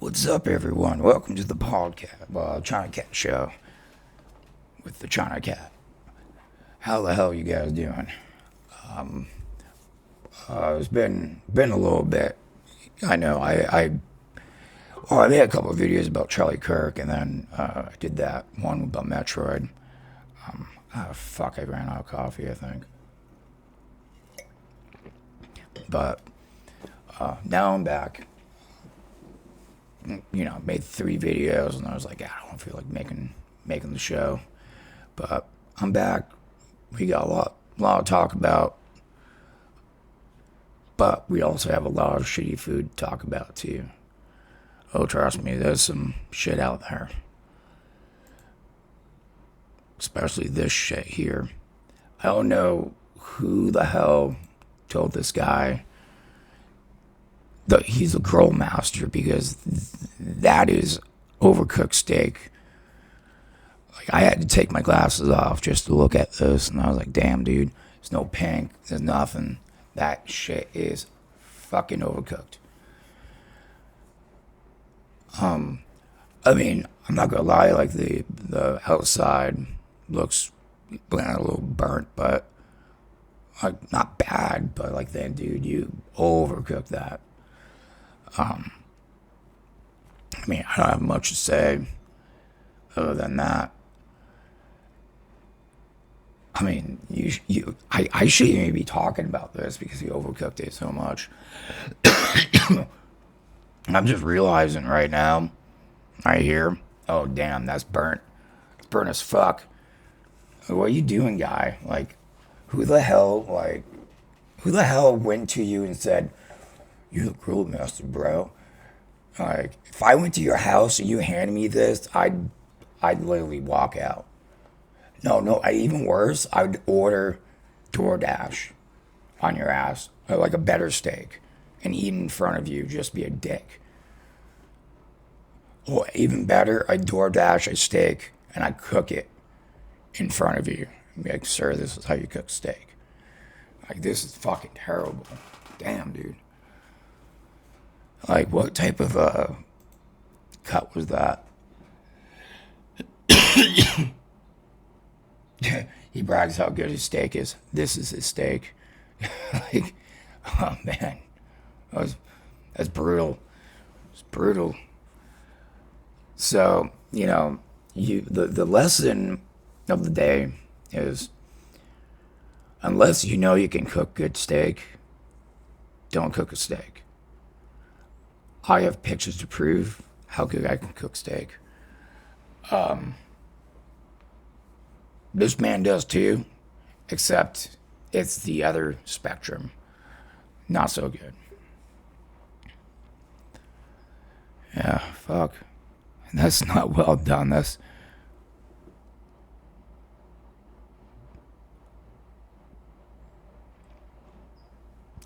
What's up, everyone? Welcome to the podcast, Chinacat Show with the Chinacat. How the hell you guys doing? It's been a little bit. I know. I made a couple of videos about Charlie Kirk, and then I did that one about Metroid. Fuck! I ran out of coffee, I think. But now I'm back. You know, made 3 videos, and I was like, I don't feel like making the show. But I'm back. We got a lot to talk about. But we also have a lot of shitty food to talk about too. Oh, trust me, there's some shit out there. Especially this shit here. I don't know who the hell told this guy that he's a grill master, because that is overcooked steak. Like, I had to take my glasses off just to look at this, and I was like, damn, dude, there's no pink, there's nothing. That shit is fucking overcooked. I mean, I'm not gonna lie, like the outside looks a little burnt, but like not bad. But like, then, dude, you overcooked that. I mean, I don't have much to say other than that. I mean, I shouldn't even be talking about this because you overcooked it so much. I'm just realizing right now, right here, oh damn, that's burnt. It's burnt as fuck. What are you doing, guy? Like, who the hell went to you and said, you're the grill master, bro? Like, if I went to your house and you handed me this, I'd literally walk out. No, even worse, I'd order DoorDash on your ass, or like a better steak, and eat in front of you, just be a dick. Or even better, I'd DoorDash a steak and I'd cook it in front of you. I'd be like, sir, this is how you cook steak. Like, this is fucking terrible. Damn, dude. Like, what type of cut was that? He brags how good his steak is. This is his steak. Like, oh man, that's brutal. It's brutal. So, you know, the lesson of the day is, unless you know you can cook good steak, don't cook a steak. I have pictures to prove how good I can cook steak. This man does too, except it's the other spectrum. Not so good. Yeah, fuck. And that's not well done. That's...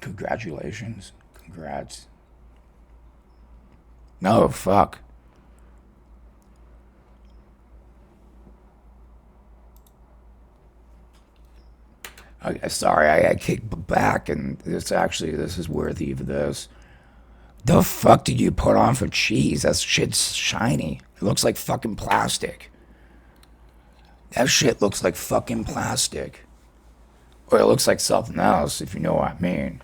Congratulations. Congrats. No, fuck. Okay, sorry, I kicked back, and this is worthy of this. The fuck did you put on for cheese? That shit's shiny. It looks like fucking plastic. That shit looks like fucking plastic. Or it looks like something else, if you know what I mean.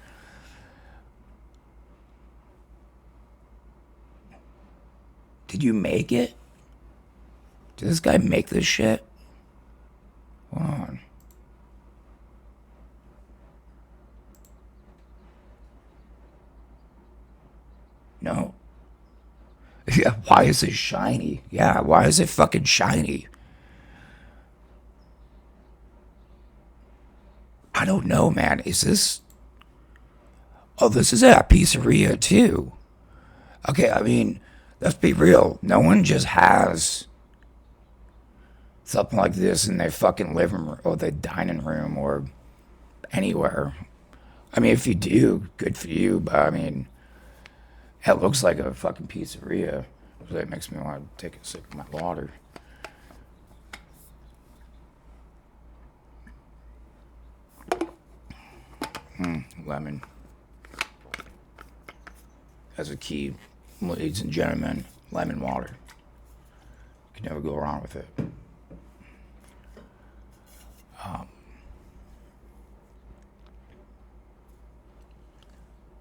Did you make it? Did this guy make this shit? Hold on. No. Yeah, why is it shiny? Yeah, why is it fucking shiny? I don't know, man. Is this... Oh, this is at a pizzeria, too. Okay, I mean, let's be real. No one just has something like this in their fucking living room or their dining room or anywhere. I mean, if you do, good for you, but I mean... It looks like a fucking pizzeria. That makes me want to take a sip of my water. Lemon. That's a key ladies and gentlemen, lemon water. You can never go wrong with it.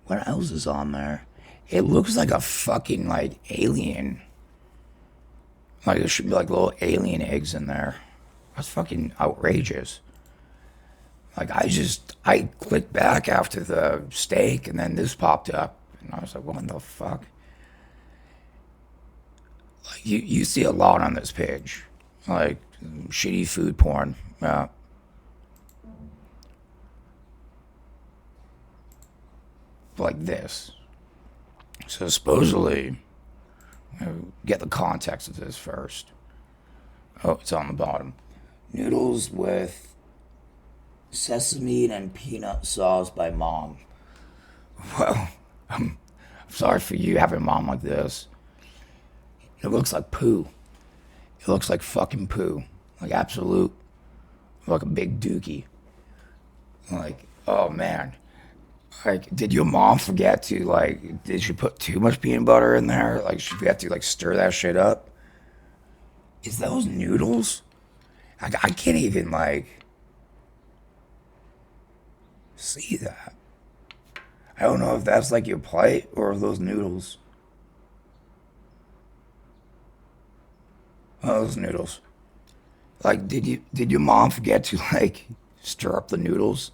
What else is on there? It looks like a fucking like alien. Like there should be like little alien eggs in there. That's fucking outrageous. Like I clicked back after the steak and then this popped up and I was like, what the fuck? Like you see a lot on this page. Like shitty food porn. Like this. So supposedly, get the context of this first. Oh, it's on the bottom. Noodles with sesame and peanut sauce by mom. Well, I'm sorry for you having a mom like this. It looks like poo. It looks like fucking poo. Like absolute. Like a big dookie. Like, oh man. Like, did your mom forget to, like, did she put too much peanut butter in there? Like, she forgot to, like, stir that shit up? Is those noodles? I can't even, like, see that. I don't know if that's, like, your plate or those noodles. Oh, those noodles. Like, did your mom forget to, like, stir up the noodles?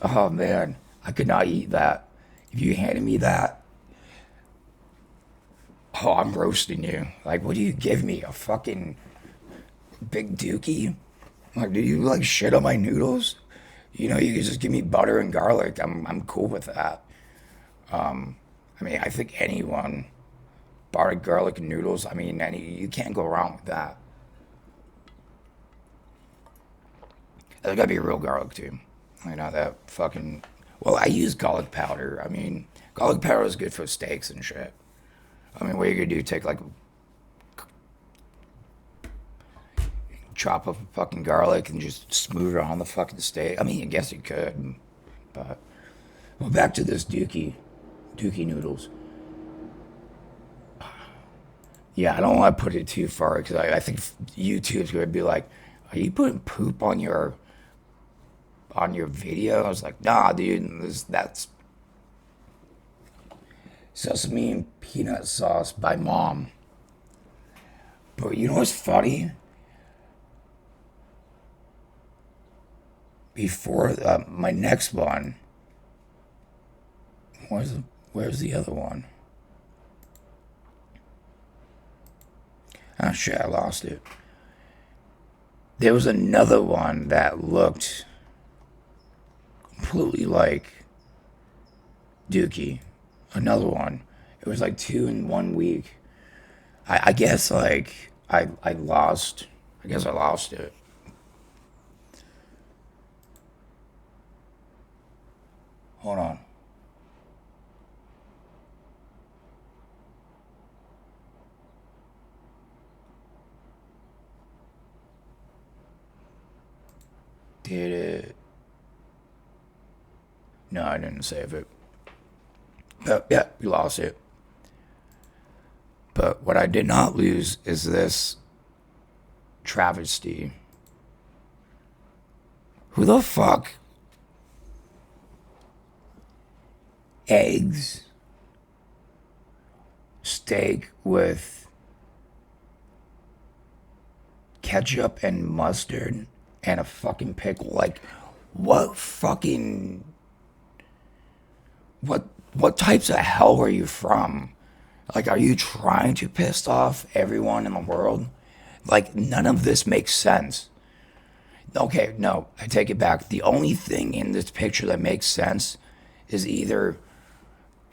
Oh man, I could not eat that. If you handed me that, oh, I'm roasting you. Like, what do you give me? A fucking big dookie? Like, do you like shit on my noodles? You know, you could just give me butter and garlic. I'm cool with that. I mean, I think anyone, butter, garlic, and noodles. I mean, you can't go wrong with that. There's gotta be real garlic too. You know, that fucking. Well, I use garlic powder. I mean, garlic powder is good for steaks and shit. I mean, what are you gonna do? Take like. Chop up a fucking garlic and just smooth it on the fucking steak? I mean, I guess you could. But. Well, back to this dookie noodles. Yeah, I don't want to put it too far because I think YouTube's gonna be like, are you putting poop on your video? I was like, nah, dude, that's sesame and peanut sauce by mom. But you know what's funny? Before my next one, where's the other one? Oh shit, I lost it. There was another one that looked completely like Dookie. Another one. It was like 2 in 1 week. I guess like I lost. I guess I lost it. Hold on. Did it? No, I didn't save it. But yeah, we lost it. But what I did not lose is this travesty. Who the fuck? Eggs, steak with ketchup and mustard and a fucking pickle. Like, what fucking what types of hell are you from? Like, are you trying to piss off everyone in the world? Like, none of this makes sense. Okay, no, I take it back. The only thing in this picture that makes sense is either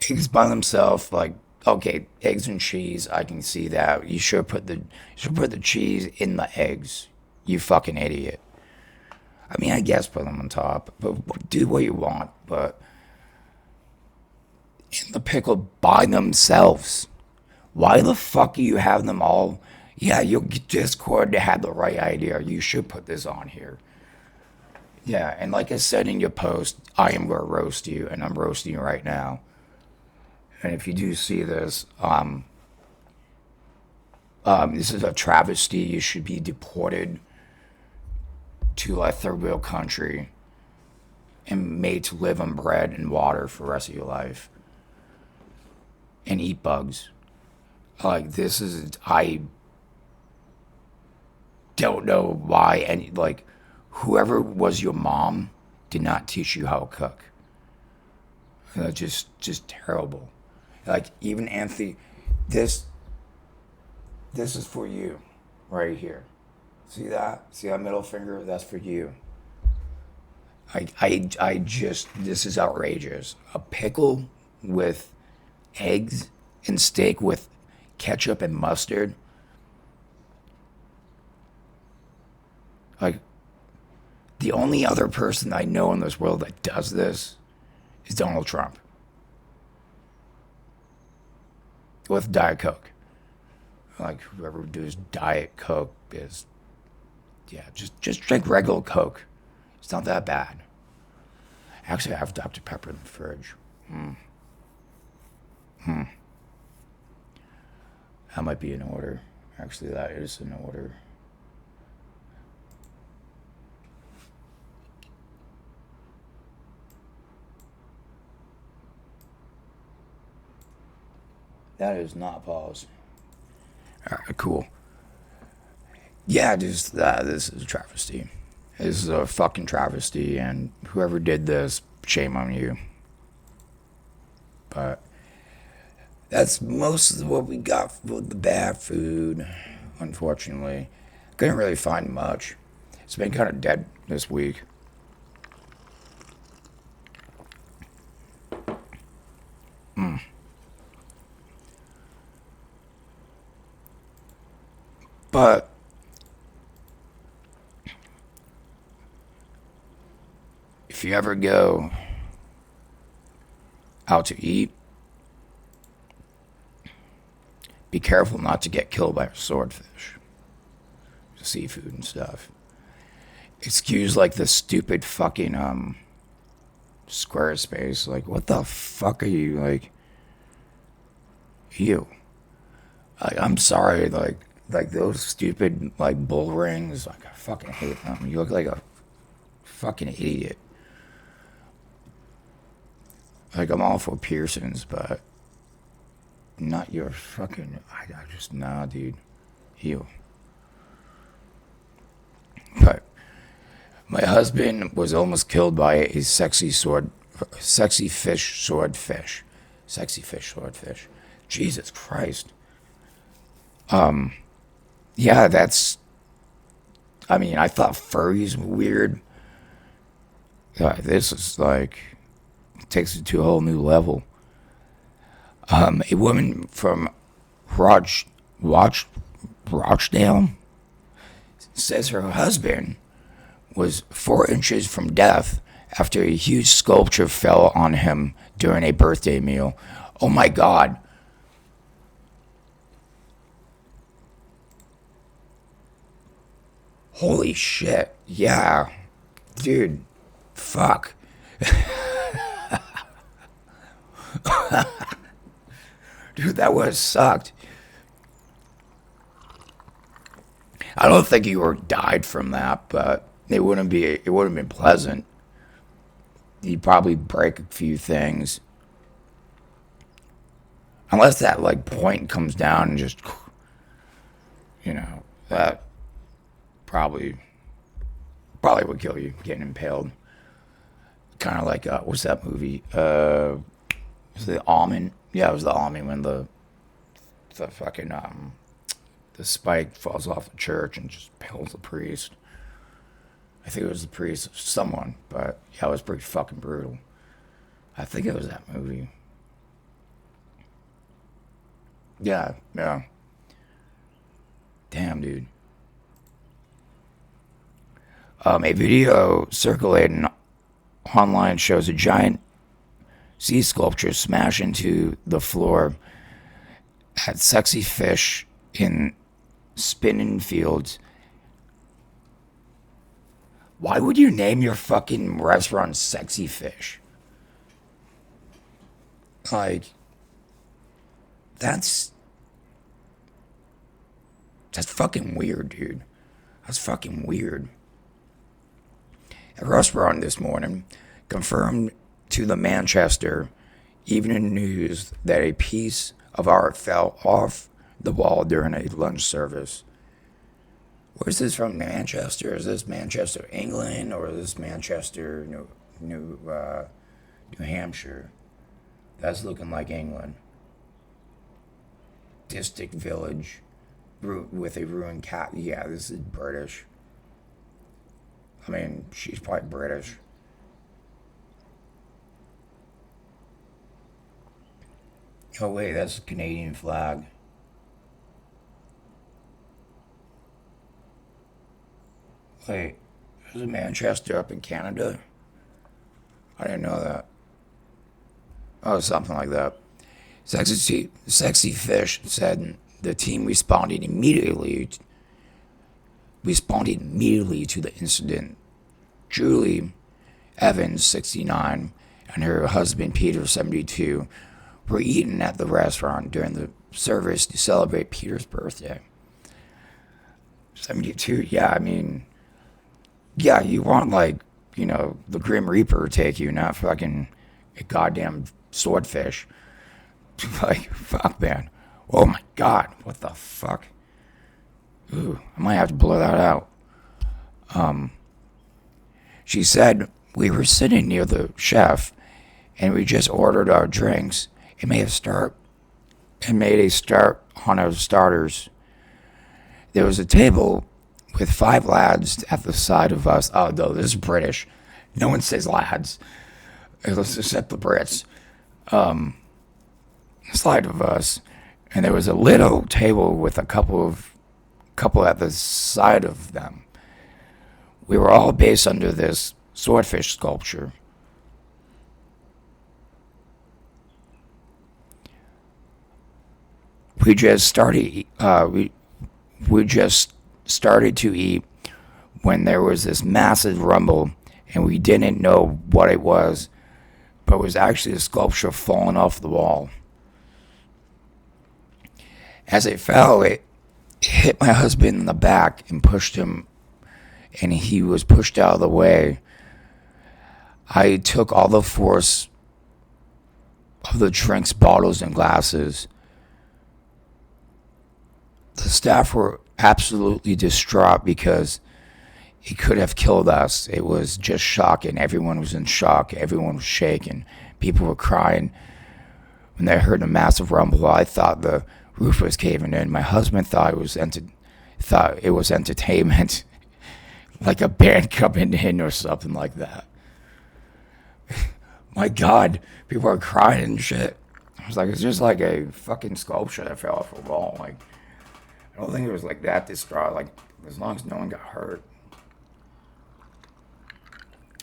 eggs by themselves, like, okay, eggs and cheese, I can see that. You should put the cheese in the eggs. You fucking idiot. I mean, I guess put them on top, but do what you want. But in the pickle by themselves, why the fuck do you have them all? Yeah, your Discord had the right idea. You should put this on here. Yeah, and like I said in your post, I am going to roast you, and I'm roasting you right now. And if you do see this, this is a travesty. You should be deported to a third world country and made to live on bread and water for the rest of your life and eat bugs. Like, this is, I don't know why any, like, whoever was your mom did not teach you how to cook. Just terrible. Like, even Anthony, this is for you right here. See that? See that middle finger? That's for you. I just, this is outrageous. A pickle with eggs and steak with ketchup and mustard. Like, the only other person I know in this world that does this is Donald Trump. With Diet Coke. Like, whoever does Diet Coke is, yeah, just drink regular Coke. It's not that bad. Actually, I have Dr. Pepper in the fridge. That might be in order. Actually, that is in order. That is not pause. Alright, cool. Yeah, just that. This is a travesty. This is a fucking travesty, and whoever did this, shame on you. But that's most of what we got for the bad food, unfortunately. Couldn't really find much. It's been kind of dead this week. But if you ever go out to eat, be careful not to get killed by a swordfish, seafood and stuff. Excuse like the stupid fucking Squarespace. Like, what the fuck are you, like? Ew. I'm sorry, like those stupid like bull rings. Like, I fucking hate them. You look like a fucking idiot. Like, I'm all for piercings, but not your fucking. I just, nah, dude. Ew. But my husband was almost killed by a sexy fish swordfish. Jesus Christ. Yeah, that's. I mean, I thought furries were weird. This is like, takes it to a whole new level. A woman from Rochdale says her husband was 4 inches from death after a huge sculpture fell on him during a birthday meal. Oh my God. Holy shit. Yeah. Dude. Fuck. Dude, that would have sucked. I don't think he would have died from that, but it would have been pleasant. He'd probably break a few things. Unless that like point comes down and just, that probably would kill you, getting impaled. Kind of like, what's that movie? Was it The Almond? Yeah, it was The Almond, when the fucking, the spike falls off the church and just impales the priest. I think it was the priest, someone, but yeah, it was pretty fucking brutal. I think it was that movie. Yeah. Damn, dude. A video circulating online shows a giant sea sculpture smash into the floor at Sexy Fish in Spinning Fields. Why would you name your fucking restaurant Sexy Fish? Like, That's fucking weird, dude. That's fucking weird. A restaurant this morning confirmed to the Manchester Evening News that a piece of art fell off the wall during a lunch service. Where's this from? Manchester? Is this Manchester, England, or is this Manchester, New Hampshire? That's looking like England. District village with a ruined cat. Yeah, this is British. I mean, she's probably British. Oh wait, that's a Canadian flag. Wait, is it Manchester up in Canada? I didn't know that. Oh, something like that. Sexy Fish said the team responded immediately to the incident. Julie Evans, 69, and her husband Peter, 72, were eating at the restaurant during the service to celebrate Peter's birthday. 72, yeah, I mean, yeah, you want, like, the Grim Reaper to take you, not fucking a goddamn swordfish. Like, fuck, man. Oh my god, what the fuck? Ooh, I might have to blow that out. She said, we were sitting near the chef, and we just ordered our drinks and made a start on our starters. There was a table with 5 lads at the side of us. Oh, no, this is British. No one says lads. Let's accept the Brits. Side of us, and there was a little table with a couple at the side of them. We were all based under this swordfish sculpture. We just started. We just started to eat when there was this massive rumble, and we didn't know what it was, but it was actually a sculpture falling off the wall. As it fell, it hit my husband in the back and pushed him, and he was pushed out of the way. I took all the force of the drinks, bottles, and glasses. The staff were absolutely distraught because it could have killed us. It was just shocking. Everyone was in shock. Everyone was shaking. People were crying. When they heard a massive rumble, I thought the roof was caving in. My husband thought it was entertainment, like a band coming in or something like that. My God, people are crying and shit. I was like, it's just like a fucking sculpture that fell off a wall. Like, I don't think it was like that distraught. Like, as long as no one got hurt.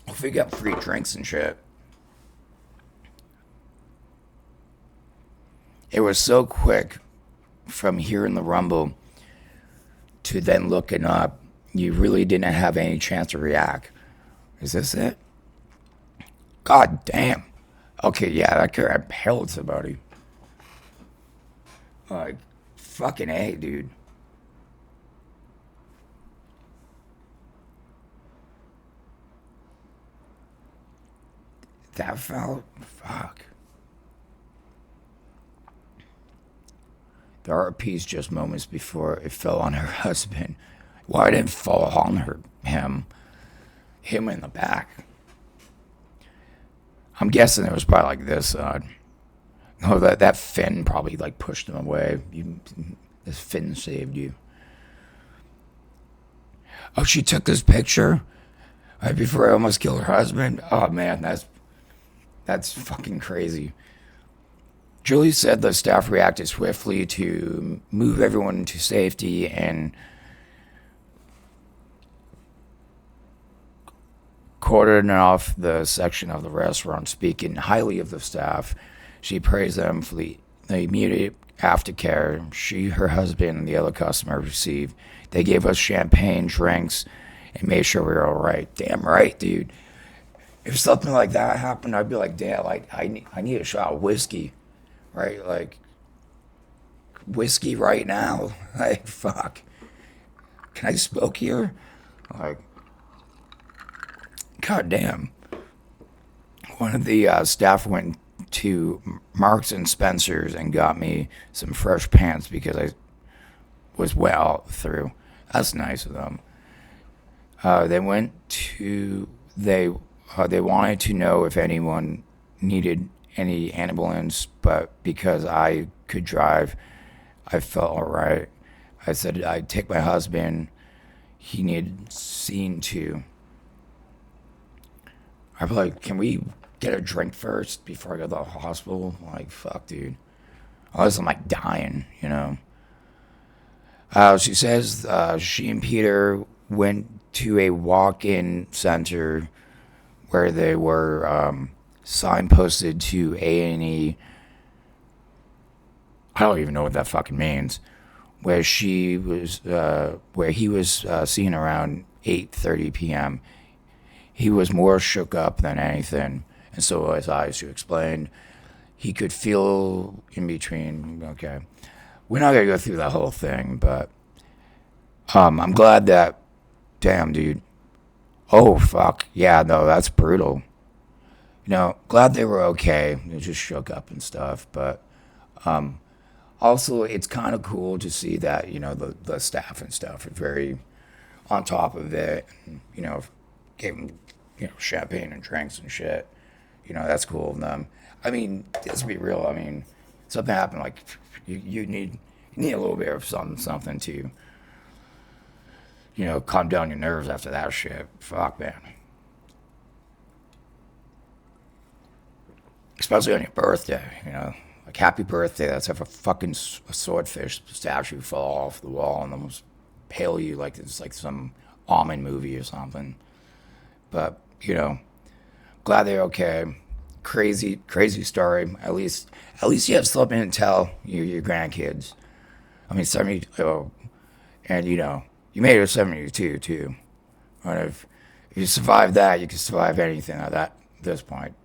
If we got free drinks and shit. It was so quick from hearing the rumble to then looking up. You really didn't have any chance to react. Is this it? God damn. Okay, yeah, that could have held somebody. Like, fucking A, dude. That fell? Fuck. The art piece just moments before it fell on her husband. Why didn't it fall on him in the back? I'm guessing it was probably like this. No, that fin probably like pushed him away. This fin saved you. Oh, she took this picture right before I almost killed her husband. Oh man, that's fucking crazy. Julie said the staff reacted swiftly to move everyone to safety and cordoned off the section of the restaurant. Speaking highly of the staff, she praised them for the immediate aftercare she, her husband, and the other customer received. They gave us champagne, drinks, and made sure we were all right. Damn right, dude. If something like that happened, I'd be like, damn, like I need a shot of whiskey, right? Like, whiskey right now. Like, fuck. Can I smoke here? Like, god damn. One of the staff went to Marks and Spencer's and got me some fresh pants because I was well through. That's nice of them. They went to they wanted to know if anyone needed any ambulance, but because I could drive, I felt all right. I said I'd take my husband. He needed seen to. I'm like, can we get a drink first before I go to the hospital? Like, fuck, dude. Unless I'm like dying, you know. She says she and Peter went to a walk-in center where they were signposted to A&E. I don't even know what that fucking means. Where he was seen around 8:30 p.m. He was more shook up than anything, and so was I. She explained he could feel in between. Okay, we're not gonna go through the whole thing, but I'm glad that. Damn, dude. Oh fuck, yeah, no, that's brutal. You know, glad they were okay. They just shook up and stuff, but also it's kind of cool to see that the staff and stuff are very on top of it. And, gave them champagne and drinks and shit. That's cool of them. I mean, let's be real. I mean, something happened. Like you need a little bit of something to calm down your nerves after that shit. Fuck, man. Especially on your birthday, like happy birthday. Let's have a fucking swordfish statue fall off the wall and almost pale you like it's like some almond movie or something. But glad they're okay. Crazy story. At least you have something to tell your grandkids. I mean, 70. Oh, and you made it 72 too. But if you survive that, you can survive anything at this point.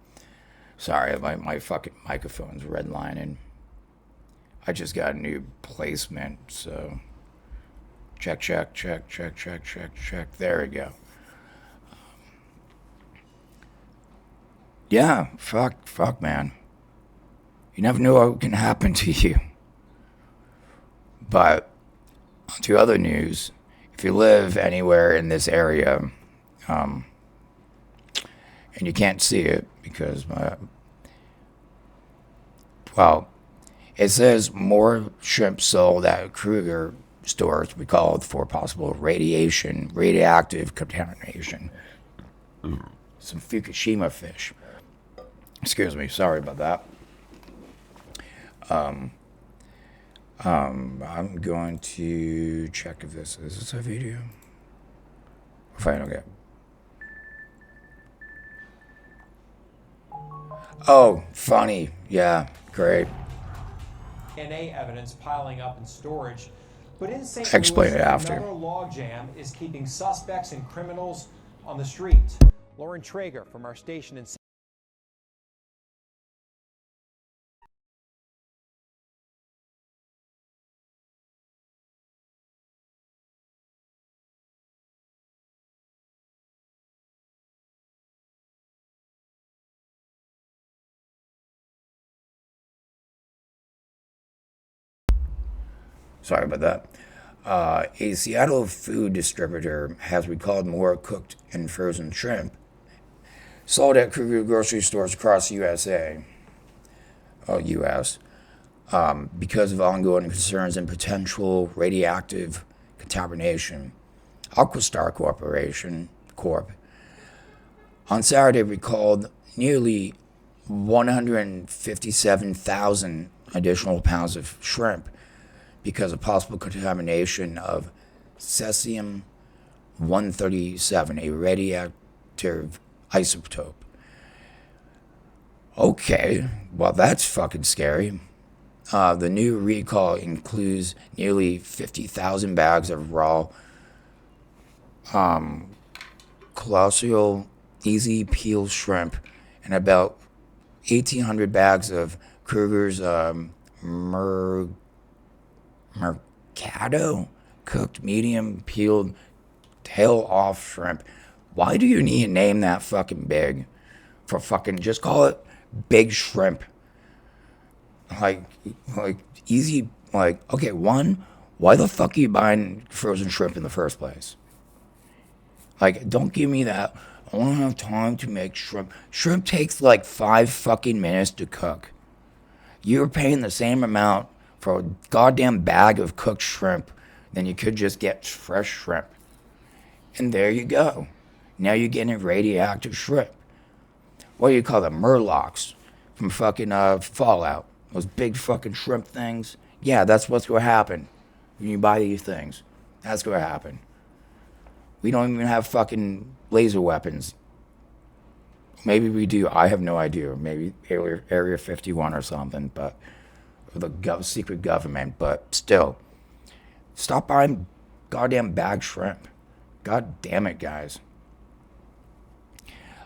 Sorry, my fucking microphone's redlining. I just got a new placement, so check. There we go. Yeah, fuck, man. You never know what can happen to you. But to other news, if you live anywhere in this area, and you can't see it because, it says more shrimp sold at Kruger stores recalled for possible radioactive contamination. Some Fukushima fish. Excuse me, sorry about that. I'm going to check if is this a video? Fine, okay. Oh, funny. Yeah, great. DNA evidence piling up in storage, but in St. Explain Louis, it after. another logjam is keeping suspects and criminals on the street. Lauren Traeger from our station in Sorry about that. A Seattle food distributor has recalled more cooked and frozen shrimp sold at Kruger grocery stores across USA, U.S., because of ongoing concerns and potential radioactive contamination. Aquastar Corp. On Saturday recalled nearly 157,000 additional pounds of shrimp because of possible contamination of cesium-137, a radioactive isotope. Okay, well that's fucking scary. The new recall includes nearly 50,000 bags of raw colossal easy peel shrimp and about 1,800 bags of Kruger's Mercado cooked medium peeled tail off shrimp. Why do you need to name that fucking big? For fucking, just call it big shrimp. Like, like easy. Like, okay, one, why the fuck are you buying frozen shrimp in the first place? Like, don't give me that. I don't have time to make shrimp. Shrimp takes like 5 fucking minutes to cook. You're paying the same amount for a goddamn bag of cooked shrimp than you could just get fresh shrimp. And there you go. Now you're getting radioactive shrimp. What do you call them? Murlocs from fucking Fallout. Those big fucking shrimp things. Yeah, that's what's going to happen when you buy these things. That's going to happen. We don't even have fucking laser weapons. Maybe we do. I have no idea. Maybe Area 51 or something, but or the secret government. But still, stop buying goddamn bag shrimp. God damn it, guys.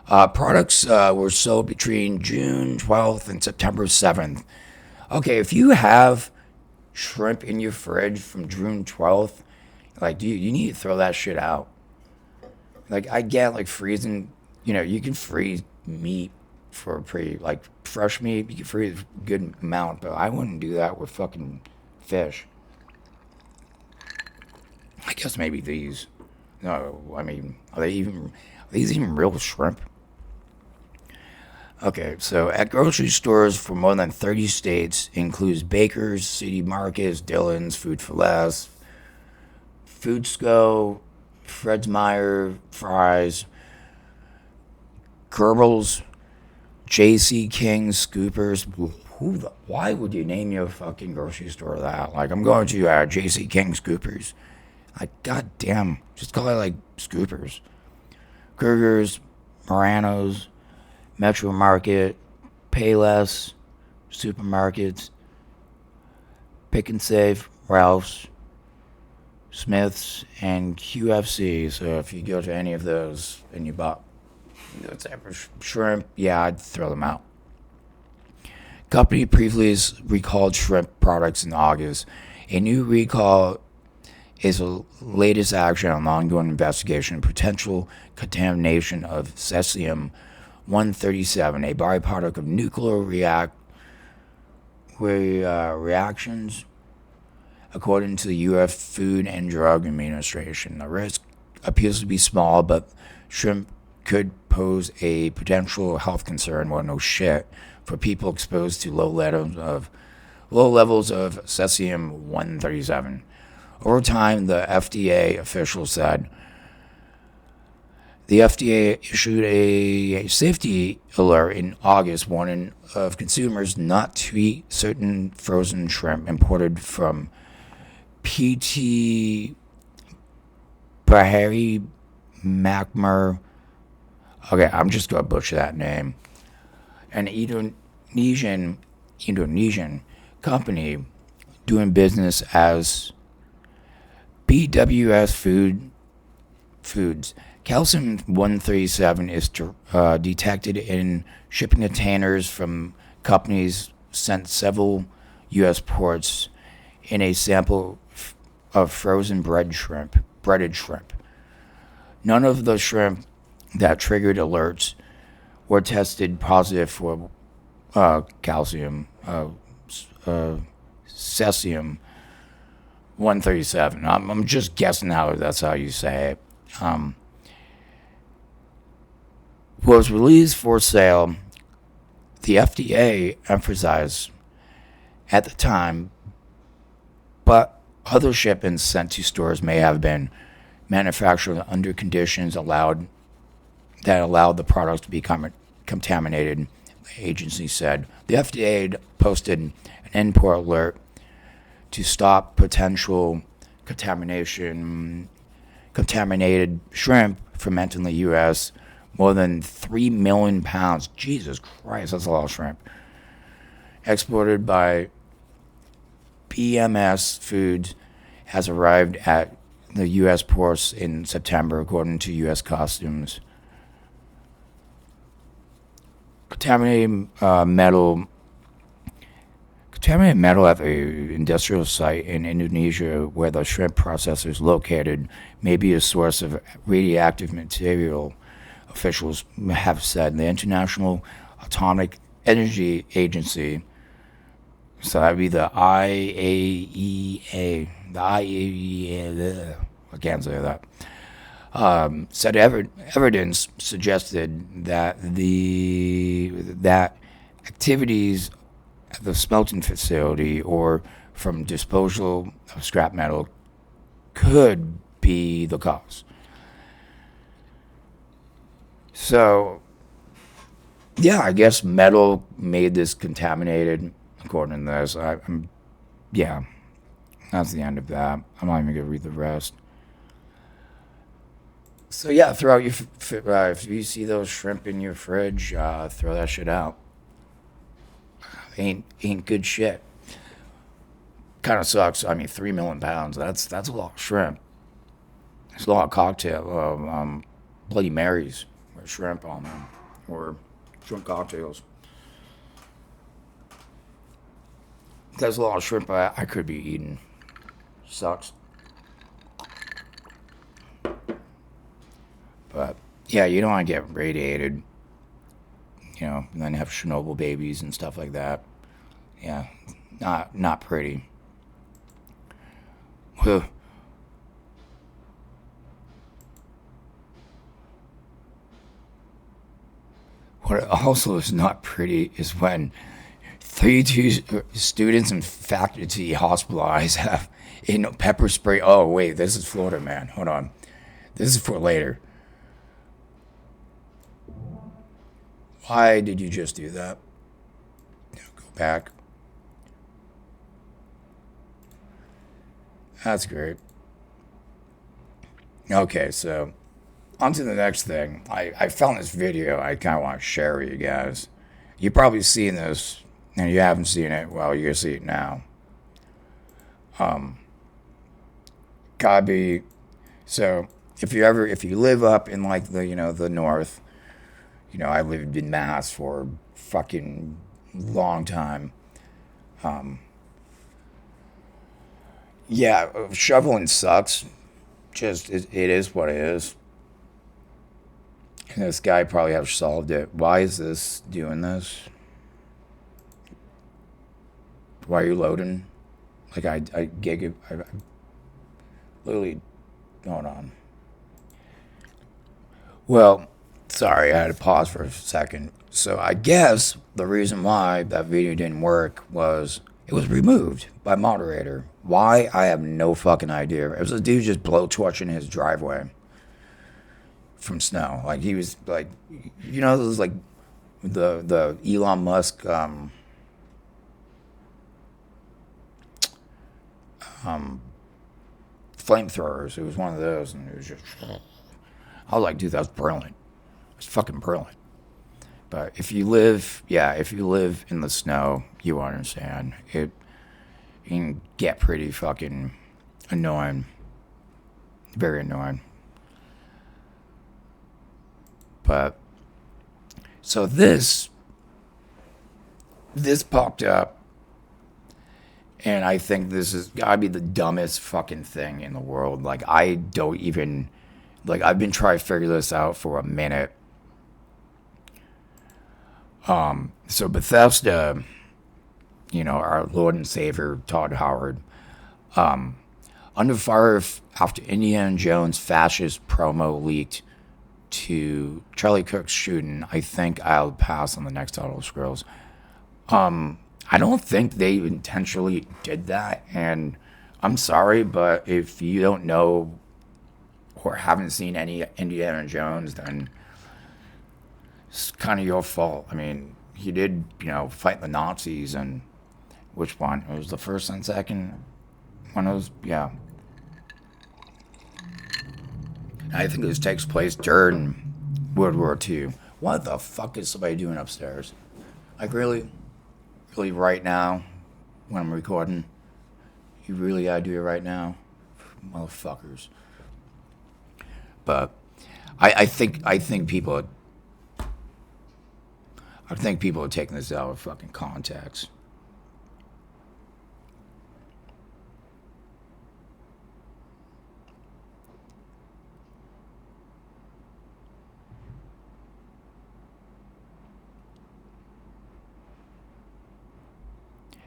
Products were sold between June 12th and September 7th. Okay, if you have shrimp in your fridge from June 12th, like, you need to throw that shit out. Like, I get, like, freezing, you can freeze meat for like, fresh meat, you can freeze a good amount, but I wouldn't do that with fucking fish. I guess maybe these. No, I mean, are these even real shrimp? Okay, so at grocery stores for more than 30 states, includes Baker's, City Markets, Dillon's, Food for Less, Foodsco, Fred's Meyer, Fry's, Goebbels, J.C. King, Scoopers. Why would you name your fucking grocery store that? Like, I'm going to J.C. King Scoopers. Like, goddamn, just call it like Scoopers. Kruger's, Morano's, Metro Market, Payless, Supermarkets, Pick and Save, Ralph's, Smith's, and QFC. So if you go to any of those and you bought shrimp, yeah, I'd throw them out. Company previously recalled shrimp products in August. A new recall is the latest action on ongoing investigation of potential contamination of cesium-137, a byproduct of nuclear reactions, according to the U.S. Food and Drug Administration. The risk appears to be small, but shrimp could pose a potential health concern, well, no shit, for people exposed to low levels of cesium-137. Over time, the FDA official said, the FDA issued a safety alert in August warning of consumers not to eat certain frozen shrimp imported from PT Bahari Makmur. Okay, I'm just going to butcher that name. An Indonesian company doing business as BWS Foods. Calcium-137 is detected in shipping containers from companies sent several U.S. ports in a sample of frozen breaded shrimp. None of the shrimp that triggered alerts were tested positive for cesium-137. I'm just guessing how that's how you say it. Was released for sale. The FDA emphasized at the time, but other shipments sent to stores may have been manufactured under conditions that allowed the products to be contaminated, the agency said. The FDA posted an import alert to stop potential contaminated shrimp from entering the U.S. More than 3 million pounds. Jesus Christ, that's a lot of shrimp. Exported by BMS Foods has arrived at the U.S. ports in September, according to U.S. Customs. Contaminated metal at the industrial site in Indonesia where the shrimp processor is located may be a source of radioactive material, officials have said. The International Atomic Energy Agency, so that would be the IAEA, I can't say that, said evidence suggested that that activities at the smelting facility or from disposal of scrap metal could be the cause. So, yeah, I guess metal made this contaminated, according to this. Yeah, that's the end of that. I'm not even going to read the rest. So, yeah, throw out your, if you see those shrimp in your fridge, throw that shit out. Ain't good shit. Kind of sucks. I mean, 3 million pounds. That's a lot of shrimp. It's a lot of cocktail, Bloody Marys with shrimp on them, or shrimp cocktails. That's a lot of shrimp I could be eating. Sucks. But yeah, you don't want to get radiated. You know, and then have Chernobyl babies and stuff like that. Yeah, not pretty. What also is not pretty is when 32 students and faculty hospitalized have in pepper spray. Oh wait, this is Florida, man. Hold on, this is for later. Why did you just do that? Go back. That's great. Okay, so on to the next thing. I found this video I kind of want to share with you guys. You've probably seen this, and you haven't seen it. Well, you're going to see it now. Gotta be. So if you live up in like the north, I lived in Mass for a fucking long time. Yeah, shoveling sucks. Just it is what it is. And this guy probably have solved it. Why is this doing this? Why are you loading? Like I literally, hold on. Well, sorry, I had to pause for a second. So I guess the reason why that video didn't work was it was removed by moderator. Why? I have no fucking idea. It was a dude just blowtorching his driveway from snow. Like he was like, it was like the Elon Musk flamethrowers. It was one of those, and it was just. I was like, dude, that's brilliant. It's fucking brilliant. But if you live in the snow, you understand. It can get pretty fucking annoying. Very annoying. But, so this popped up, and I think this has gotta be the dumbest fucking thing in the world. Like, I've been trying to figure this out for a minute. So Bethesda, our Lord and Savior, Todd Howard, under fire after Indiana Jones fascist promo leaked to Charlie Cook's shooting. I think I'll pass on the next Elder Scrolls. I don't think they intentionally did that, and I'm sorry, but if you don't know or haven't seen any Indiana Jones, then it's kind of your fault. I mean, he did, fight the Nazis, and which one? It was the first and second one. It was, yeah. I think this takes place during World War II. What the fuck is somebody doing upstairs? Like, really right now, when I'm recording? You really gotta do it right now? Motherfuckers. But I think people are taking this out of fucking context.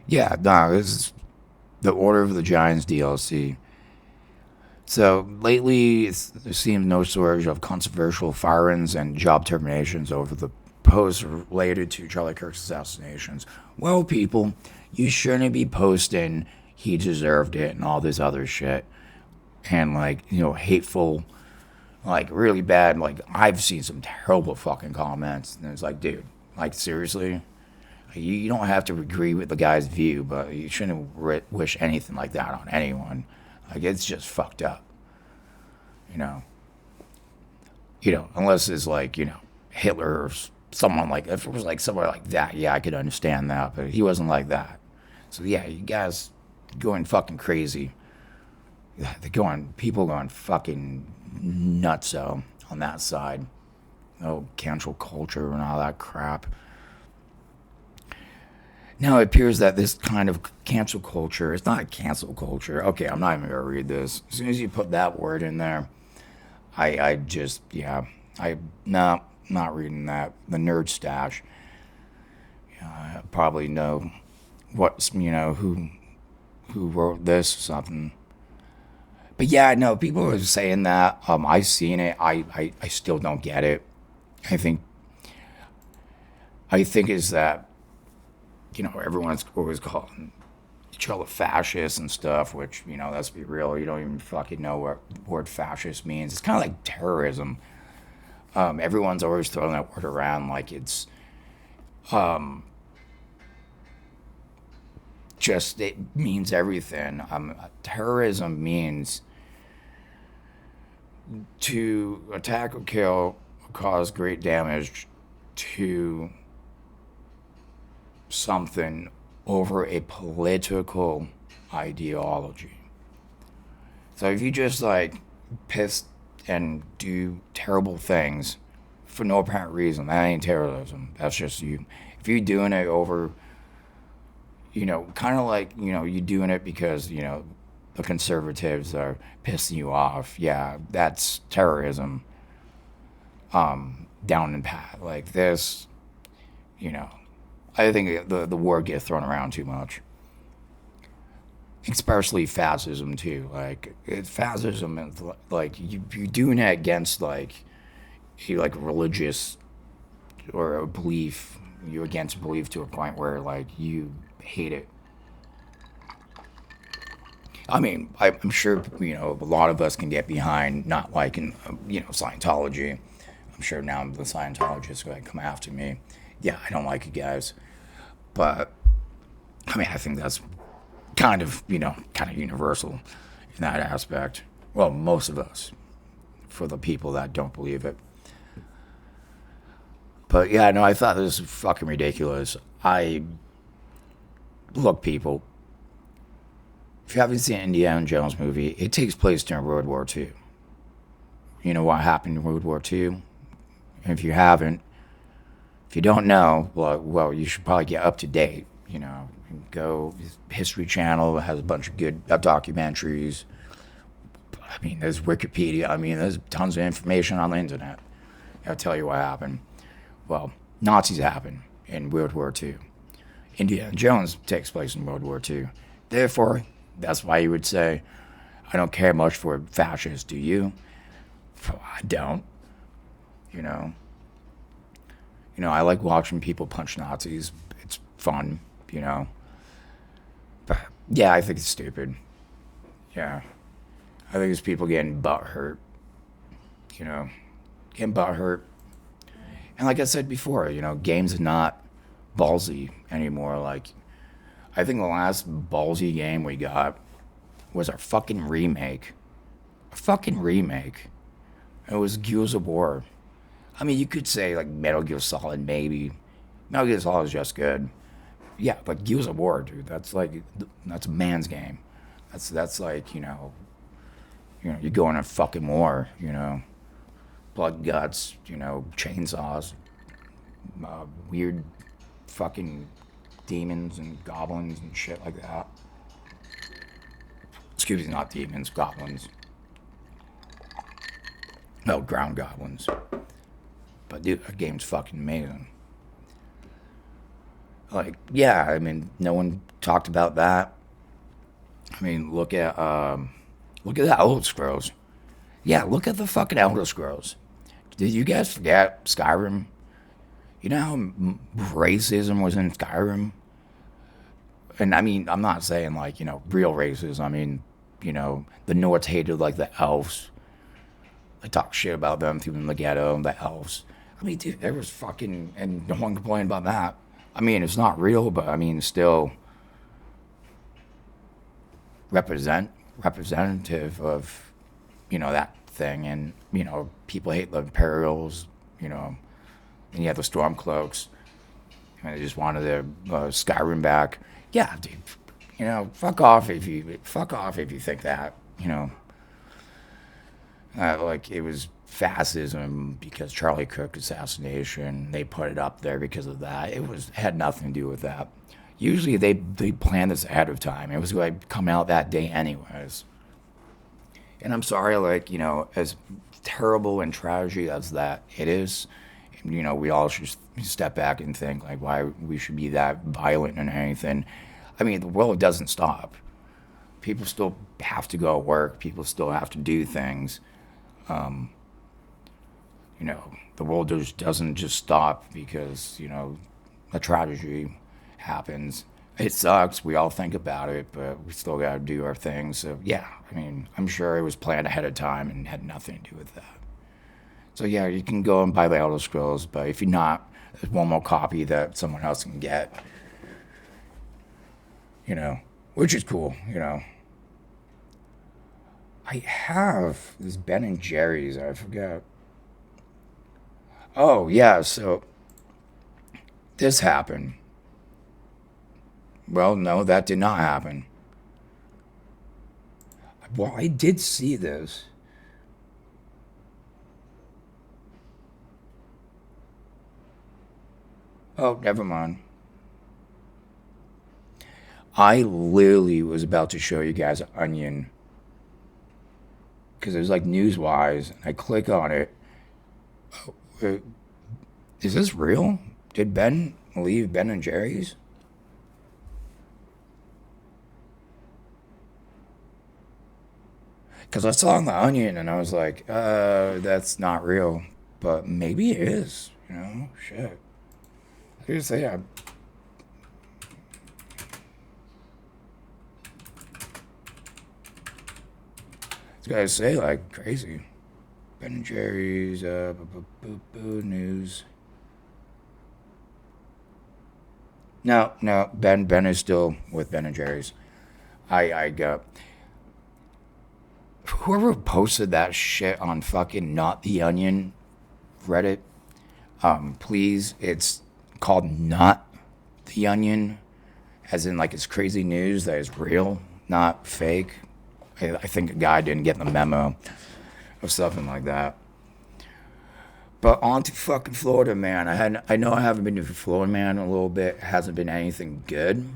Yeah, no, this is the Order of the Giants DLC. So lately, there seems no shortage of controversial firings and job terminations over the posts related to Charlie Kirk's assassinations. Well, people, you shouldn't be posting he deserved it and all this other shit. And, like, hateful, like, really bad. Like, I've seen some terrible fucking comments. And it's like, dude, like, seriously? You don't have to agree with the guy's view, but you shouldn't wish anything like that on anyone. Like, it's just fucked up. You know, unless it's like, Hitler or someone like, if it was like someone like that, yeah, I could understand that, but he wasn't like that. So yeah, you guys going fucking crazy. People going fucking nutso on that side. Oh, cancel culture and all that crap. Now it appears that this kind of cancel culture, it's not a cancel culture. Okay, I'm not even going to read this. As soon as you put that word in there, not reading that. The nerd stash. I probably know who wrote this or something. But yeah, no, people are saying that. I've seen it. I still don't get it. I think is that, everyone's always calling each other fascists and stuff, which, let's be real, you don't even fucking know what the word fascist means. It's kind of like terrorism. Everyone's always throwing that word around like it's just, it means everything. Terrorism means to attack or kill or cause great damage to something over a political ideology. So if you just like piss and do terrible things for no apparent reason, that ain't terrorism. That's just you. If you're doing it over, kind of like, you're doing it because, the conservatives are pissing you off. Yeah, that's terrorism. Down in pat. Like this, I think the word gets thrown around too much. Especially fascism too. Like fascism is like you're doing it against like religious or a belief. You're against belief to a point where like you hate it. I mean, I'm sure a lot of us can get behind not liking Scientology. I'm sure now the Scientologists are going to come after me. Yeah, I don't like you guys. But, I mean, I think that's kind of universal in that aspect. Well, most of us, for the people that don't believe it. But, yeah, no, I thought this was fucking ridiculous. Look, people, if you haven't seen Indiana Jones movie, it takes place during World War II. You know what happened in World War II? And if you haven't, if you don't know, well, you should probably get up to date. Go History Channel has a bunch of good documentaries. I mean, there's Wikipedia. I mean, there's tons of information on the internet. I'll tell you what happened. Well, Nazis happened in World War II. Indiana Jones takes place in World War II. Therefore, that's why you would say, I don't care much for fascists, do you? I don't. I like watching people punch Nazis. It's fun, But, yeah, I think it's stupid. Yeah. I think it's people getting butt hurt. Getting butt hurt. And like I said before, games are not ballsy anymore. Like, I think the last ballsy game we got was our fucking remake. A fucking remake. It was Gears of War. I mean, you could say, like, Metal Gear Solid, maybe. Metal Gear Solid is just good. Yeah, but Gears of War, dude, that's a man's game. That's like, you're going to fucking war, Blood, guts, chainsaws, weird fucking demons and goblins and shit like that. Excuse me, not demons, goblins. No, ground goblins. But dude, that game's fucking amazing. Like, yeah, I mean, no one talked about that. I mean, look at the Elder Scrolls. Yeah, look at the fucking Elder Scrolls. Did you guys forget Skyrim? You know how racism was in Skyrim? And I mean, I'm not saying like, real racism. I mean, the Nords hated like the elves. They talk shit about them through the ghetto, the elves. I mean, dude, there was fucking, and no one complained about that. I mean, it's not real, but I mean, still representative of, that thing. And, people hate the Imperials, and you have the Stormcloaks, and they just wanted their Skyrim back. Yeah, dude, fuck off if you think that, like it was fascism because Charlie Kirk assassination. They put it up there because of that. Had nothing to do with that. Usually they plan this ahead of time. It was going to come out that day anyways. And I'm sorry, like, as terrible and tragedy as that it is, we all should step back and think like why we should be that violent and anything. I mean, the world doesn't stop. People still have to go to work. People still have to do things. The world just doesn't just stop because, a tragedy happens. It sucks. We all think about it, but we still got to do our thing. So, yeah, I mean, I'm sure it was planned ahead of time and had nothing to do with that. So, yeah, you can go and buy the Elder Scrolls, but if you're not, there's one more copy that someone else can get, which is cool, I have this Ben and Jerry's, I forgot. Oh, yeah, so this happened. Well, no, that did not happen. Well, I did see this. Oh, never mind. I literally was about to show you guys an onion because it was like Newswise, and I click on it. Is this real? Did Ben leave Ben and Jerry's? Because I saw on the onion and I was like, that's not real. But maybe it is, shit. I just say, this guy's say like crazy. Ben and Jerry's, news. No, Ben is still with Ben and Jerry's. I go. Whoever posted that shit on fucking Not the Onion Reddit, please, it's called Not the Onion, as in like it's crazy news that is real, not fake. I think a guy didn't get the memo or something like that. But on to fucking Florida, man. I know I haven't been to Florida, man, in a little bit. It hasn't been anything good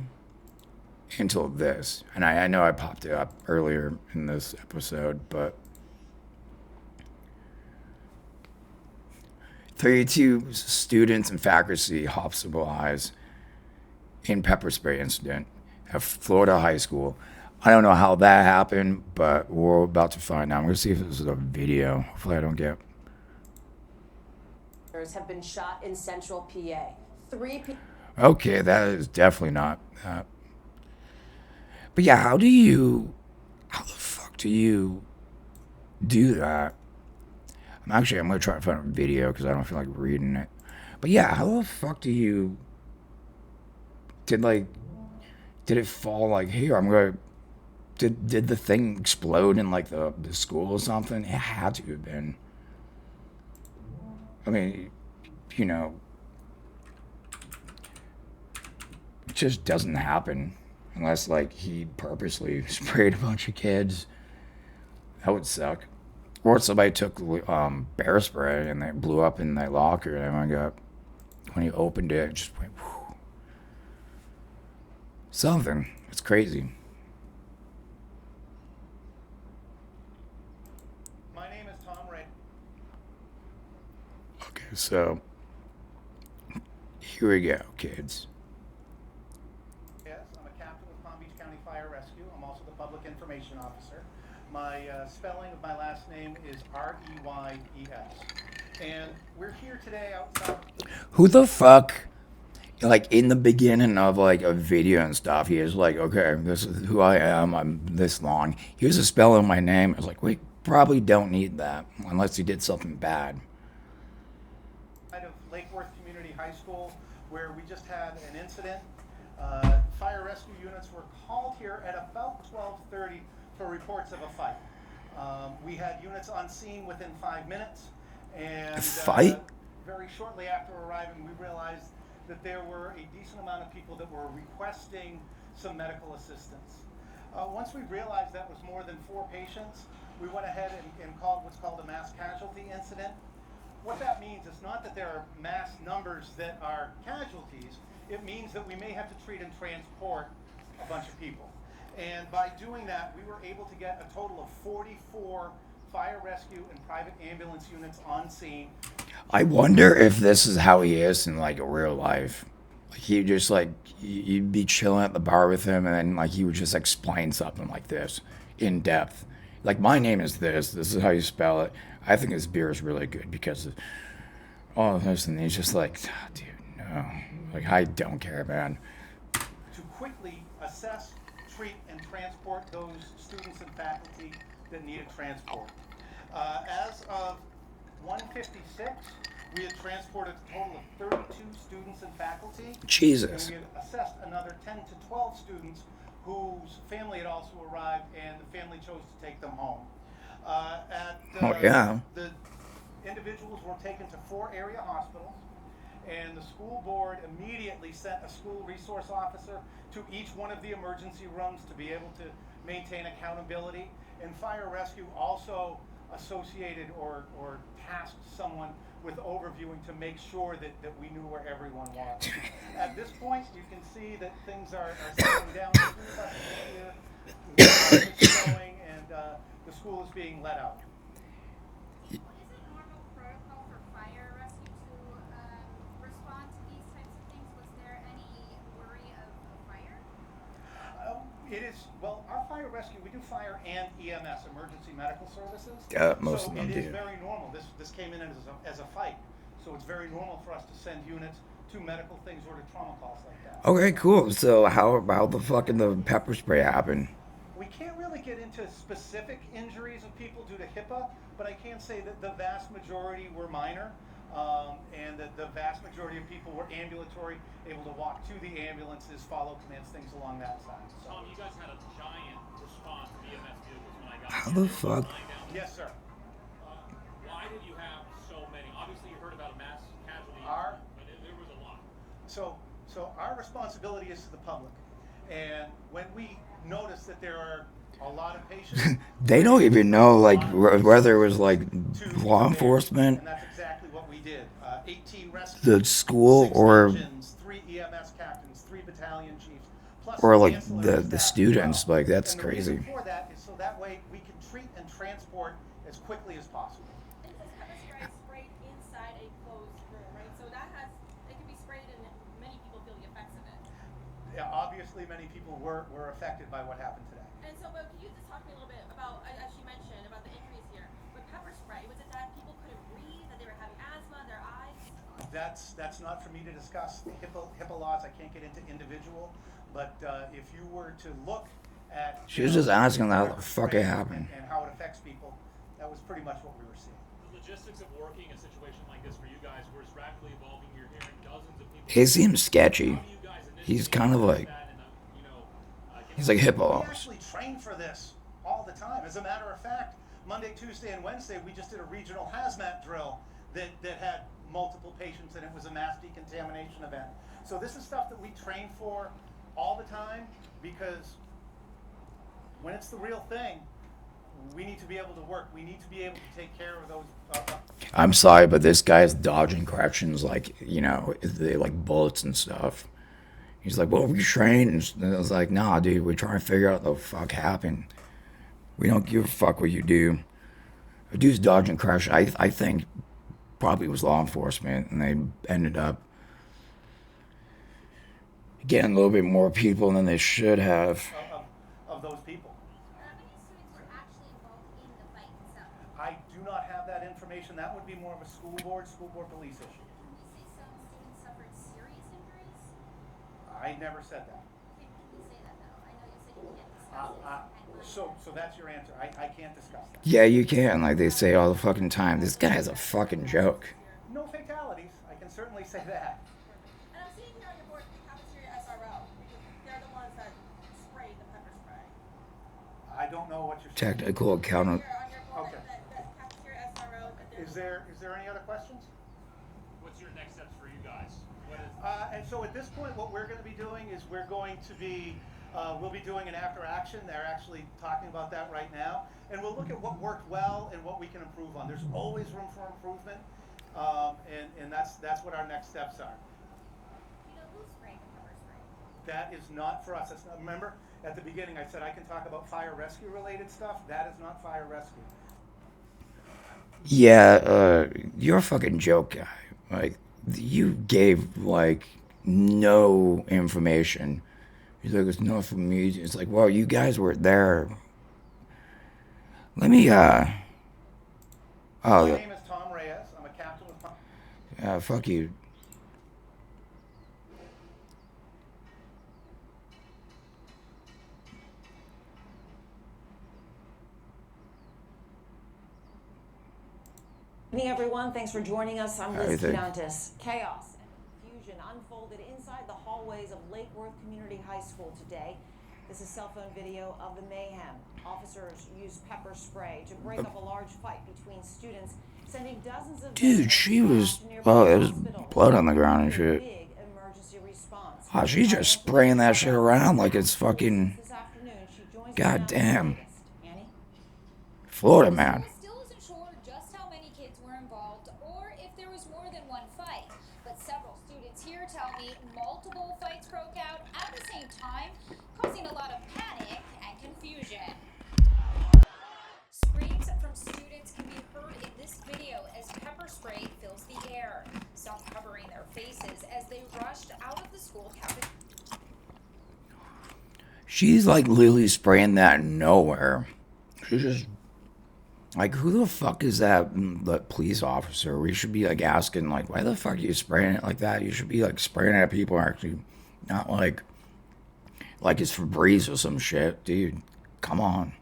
until this. And I know I popped it up earlier in this episode, but 32 students and faculty hospitalized in pepper spray incident at Florida high school. I don't know how that happened, but we're about to find out. I'm going to see if this is a video. Hopefully I don't get... have been shot in central PA. Okay, that is definitely not that. But yeah, how the fuck do you do that? I'm going to try to find a video because I don't feel like reading it. But yeah, how the fuck do you... Did it fall like, here, I'm going to... Did the thing explode in like the school or something? It had to have been. I mean, it just doesn't happen unless like he purposely sprayed a bunch of kids. That would suck. Or somebody took bear spray and they blew up in that locker and everyone got, when he opened it, it just went whew. Something. It's crazy. So, here we go, kids. Yes, I'm a captain Rescue. I'm also the public information officer. My spelling of my last name is Reyes. And we're here today outside. Who the fuck, like in the beginning of like a video and stuff, he is like, okay, this is who I am. I'm this long. Here's a spelling of my name. I was like, we probably don't need that unless he did something bad. Of Lake Worth Community High School, where we just had an incident. Fire rescue units were called here at about 12:30 for reports of a fight. We had units on scene within 5 minutes, and A fight? Very shortly after arriving, we realized that there were a decent amount of people that were requesting some medical assistance. Once we realized that was more than 4 patients, we went ahead and called what's called a mass casualty incident. What that means is not that there are mass numbers that are casualties. It means that we may have to treat and transport a bunch of people. And by doing that, we were able to get a total of 44 fire rescue and private ambulance units on scene. I wonder if this is how he is in like real life. Like he just like you'd be chilling at the bar with him, and then like he would just explain something like this in depth. Like, my name is this. This is how you spell it. I think this beer is really good because of all of this, and he's just like, oh, dude, no. Like, I don't care, man. To quickly assess, treat, and transport those students and faculty that needed transport. As of 1:56, we had transported a total of 32 students and faculty. Jesus. And we had assessed another 10 to 12 students whose family had also arrived, and the family chose to take them home. Oh, yeah. The individuals were taken to 4 area hospitals, and the school board immediately sent a school resource officer to each one of the emergency rooms to be able to maintain accountability. And fire rescue also associated or tasked someone with overviewing to make sure that we knew where everyone was. At this point, you can see that things are settling down. The school bus is going, and the school is being let out. Is it normal protocol for fire rescue to respond to these types of things? Was there any worry of fire? It is, well, our fire rescue, we do fire and EMS, emergency medical services. Yeah, most of them So it is do. very normal. This came in as a fight. So it's very normal for us to send units to medical things or to trauma calls like that. Okay, cool. So how the fucking the pepper spray happen? We can't really get into specific injuries of people due to HIPAA, but I can say that the vast majority were minor, and that the vast majority of people were ambulatory, able to walk to the ambulances, follow commands, things along that side. So. Tom, you guys had a giant response to EMS vehicles when I got How here. the fuck? Yes, sir. Why did you have so many? Obviously, you heard about a mass casualty, but there was a lot. So our responsibility is to the public, and when we notice that there are a lot of patients, They don't even know like whether it was like law enforcement, and that's exactly what we did. 18 rescues, the school, 6 or engines, 3 EMS captains, 3 battalion chiefs, plus or like ancillary the staff students. as well. Like, that's And the crazy. reason for that is so that way we can treat and transport as quickly as possible. It says pepper spray sprayed inside a closed room, right? So that it can be sprayed and many people feel the effects of it. Yeah, obviously, many people were affected by what happened today. And so, but can you just talk to me a little bit about, as you mentioned, about the injuries here? With pepper spray, was it that people couldn't breathe, that they were having asthma, their eyes? That's not for me to discuss. The HIPAA laws, I can't get into individual, but if you were to look at... She was just asking how the fuck it and- happened. And how it affects people, that was pretty much what we were seeing. The logistics of working a situation like this for you guys was rapidly evolving. You're hearing dozens of people. He seems sketchy. How do you guys initially He's kind of like, that and, he's like We hippo. actually train for this all the time. As a matter of fact, Monday, Tuesday, and Wednesday, we just did a regional hazmat drill that had multiple patients, and it was a mass decontamination event. So this is stuff that we train for all the time, because when it's the real thing, we need to be able to work. We need to be able to take care of those. I'm sorry, but this guy's dodging corrections like, you know, they like bullets and stuff. He's like, well, we trained. And I was like, nah, dude, we're trying to figure out what the fuck happened. We don't give a fuck what you do. A dude's dodging crash, I think, probably was law enforcement, and they ended up getting a little bit more people than they should have. Of those people. How many students were actually involved in the fight itself? I do not have that information. That would be more of a school board police issue. Did you say some students suffered serious injuries? I never said that. Can you say that though? I know you said you can't discuss it. So that's your answer. I can't discuss that. Yeah, you can, like they say all the fucking time. This guy's a fucking joke. No fatalities. I can certainly say that. And I'm seeing here on your board the cafeteria SRO. They're the ones that sprayed the pepper spray. I don't know what you're Technical accountant. Here on your board, Okay. the cafeteria SRO. That they're Is there any other questions? What's your next steps for you guys? What is And so at this point, what we're going to be doing is we'll be doing an after action. They're actually talking about that right now. And we'll look at what worked well and what we can improve on. There's always room for improvement. And that's what our next steps are. You know who sprayed the pepper spray? That is not for us. That's not, remember, at the beginning I said I can talk about fire rescue related stuff. That is not fire rescue. Yeah, you're a fucking joke guy. Like, you gave, like, no information. He's like, it's not for me. It's like, well, you guys were there. Let me, My name is Tom Reyes. I'm a captain with... fuck you. Good evening, everyone. Thanks for joining us. I'm How you Liz doing? Quinantis. Chaos and confusion unfolded inside the hallways of Lake Worth Community High School today. This is cell phone video of the mayhem. Officers used pepper spray to break up a large fight between students, sending dozens of Dude, she was, well, there was blood on the ground and shit. Big emergency response. Oh, she's just spraying that shit around like it's fucking, This afternoon, she joins goddamn, Annie? Florida man. Still isn't sure just how many kids were involved or if there was more than one fight. But several students here tell me multiple fights broke out at the same time, causing a lot of panic and confusion. Screams from students can be heard in this video as pepper spray fills the air, some covering their faces as they rushed out of the school cafeteria. She's like literally spraying that nowhere. She's just like, who the fuck is that police officer? We should be like asking, like, why the fuck are you spraying it like that? You should be like spraying at people, actually, not like it's Febreze or some shit, dude. Come on.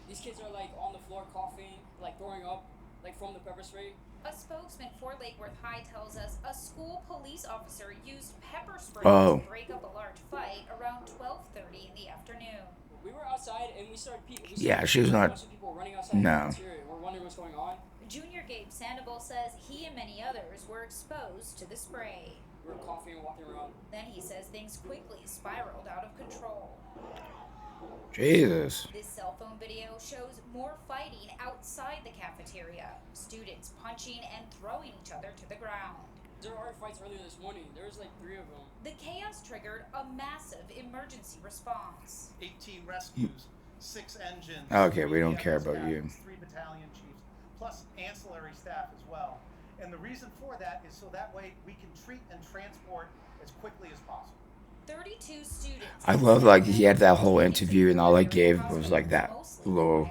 These kids are like on the floor coughing, like throwing up, like from the pepper spray. A spokesman for Lake Worth High tells us a school police officer used pepper spray Oh. to break up a large fight around 12:30 in the afternoon. We were outside and we started Yeah, she was not- a bunch of people running outside no. the cafeteria. We're wondering what's going on. Junior Gabe Sandoval says he and many others were exposed to the spray. We were coughing and walking around. Then he says things quickly spiraled out of control. Jesus. This cell phone video shows more fighting outside the cafeteria, students punching and throwing each other to the ground. There were fights earlier this morning. There was like 3 of them. The chaos triggered a massive emergency response. 18 rescues, 6 engines. Okay, we 3 don't care EMS about you. captains, 3 battalion chiefs, plus ancillary staff as well. And the reason for that is so that way we can treat and transport as quickly as possible. 32 students. I love, like, he had that whole interview and all I gave was like that little.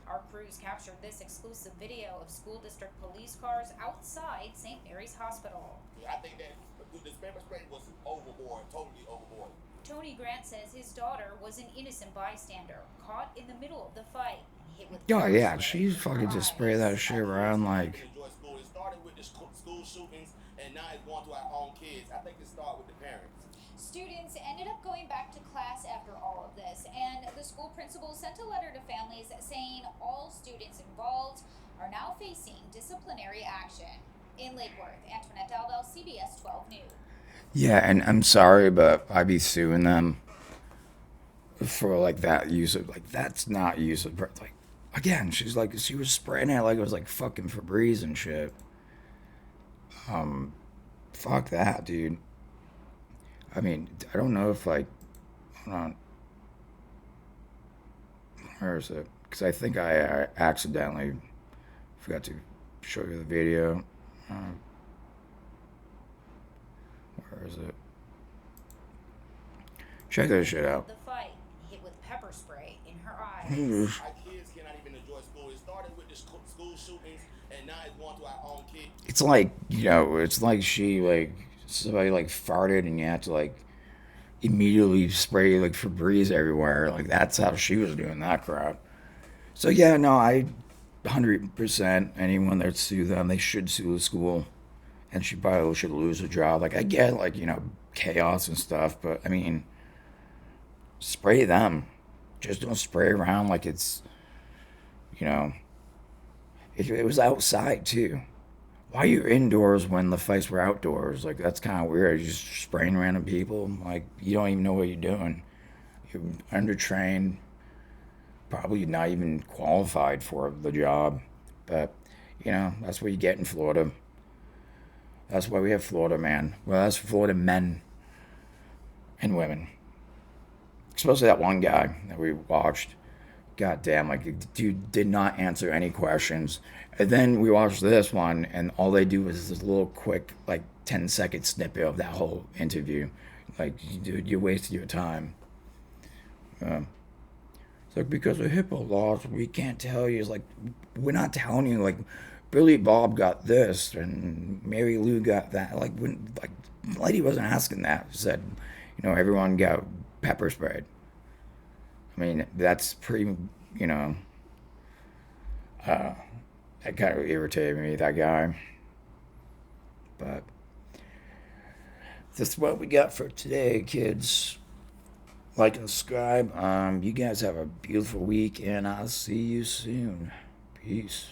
Our crews captured this exclusive video of school district police cars outside St. Mary's Hospital. I think that this pepper spray was overboard, totally overboard. Tony Grant says his daughter was an innocent bystander, caught in the middle of the fight, hit with. Oh yeah, she's fucking just spray that shit around like. Enjoy school. It started with the school shootings, and now it's going to our own kids. I think it started with the parents. Students ended up going back to class after all of this, and the school principal sent a letter to families saying all students involved are now facing disciplinary action. In Lake Worth, Antoinette Dalbell, CBS 12 News. Yeah, and I'm sorry, but I'd be suing them for like that use of, like, that's not use of, like, again, she's like, she was spraying it like it was like fucking Febreze and shit. Fuck that, dude. I mean, I don't know if, like, hold on. Where is it? Because I think I accidentally forgot to show you the video. Where is it? Check this shit out. The fight, hit with pepper spray in her eyes. Our kids cannot even enjoy school. It started with the school shootings, and now it's going to our own kids. It's like, it's like somebody farted and you had to immediately spray Febreze everywhere. That's how she was doing that crap. So yeah, no, 100% anyone that sue them, they should sue the school. And she probably should lose her job. I get chaos and stuff, but I mean, spray them. Just don't spray around like it's, it was outside too. Why are you indoors when the fights were outdoors? That's kind of weird. You're just spraying random people. You don't even know what you're doing. You're undertrained. Probably not even qualified for the job. But, that's what you get in Florida. That's why we have Florida man. Well, that's Florida men and women. Especially that one guy that we watched. God damn, the dude did not answer any questions. And then we watched this one, and all they do is this little quick, 10-second snippet of that whole interview. Dude, you wasted your time. It's because of HIPAA laws, we can't tell you. It's we're not telling you, Billy Bob got this, and Mary Lou got that. The lady wasn't asking that. Said, everyone got pepper sprayed. I mean, that's pretty, that kind of irritated me, that guy. But that's what we got for today, kids. Like and subscribe. You guys have a beautiful week, and I'll see you soon. Peace.